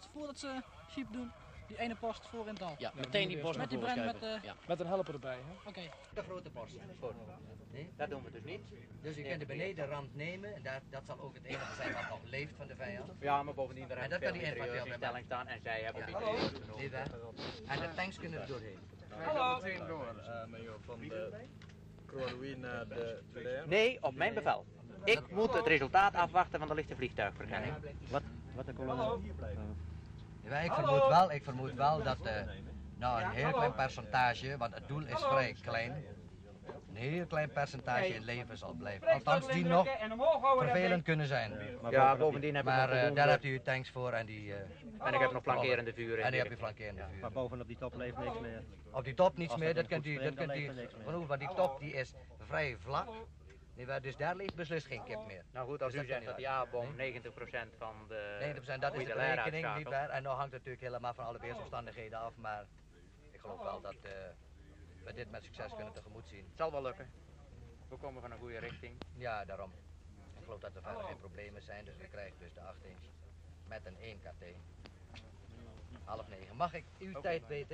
Voordat ze sheep doen, die ene post voor in het dal. Ja, meteen die borst Met naar die voren brand schuiven. met Ja. Met een helper erbij, hè? Oké. De grote borst. Goed. Nee? Dat doen we dus niet. Dus u kunt de benedenrand nemen, en dat zal ook het enige zijn wat nog leeft van de vijand. Ja, maar bovendien, daar En hebben dat we kan veel die infanteel interieurs in bij stelling staan en zij hebben Ja. die interieurs genomen. Zie je wel? En de tanks kunnen er doorheen. Hallo. Meteen door, major, van de Croix naar de Tulaire. Nee, op mijn bevel. Ik moet het resultaat afwachten van de lichte vliegtuigverkenning. Wat de kolonel? Ja, ik vermoed wel dat nou, een heel klein percentage, want het doel is vrij klein, een heel klein percentage in leven zal blijven. Althans die nog vervelend kunnen zijn. Ja, bovendien heb ik nog Maar voldoende- daar hebt u uw tanks voor en die... En ik heb nog flankerende vuren. En die heb je flankerende vuur. Maar bovenop die top leeft niks meer. Op die top niets Als meer, dat dat kunt een u, goed dat springt, kunt dan u leeft er niks meer. genoeg, want die top die is vrij vlak. Dus daar ligt beslist geen kip meer. Nou goed, als Dus u dat zegt dat kan die niet A-bom 90% van de 90% dat is de Tulaire berekening niet uitschakelt. waar. En dan hangt het natuurlijk helemaal van alle weersomstandigheden af. Maar ik geloof wel dat we dit met succes kunnen tegemoet zien. Het zal wel lukken. We komen van een goede richting. Ja, daarom. Ik geloof dat er verder geen problemen zijn. Dus we krijgen dus de 8 inch met een 1 KT. 8:30. Mag ik uw tijd weten?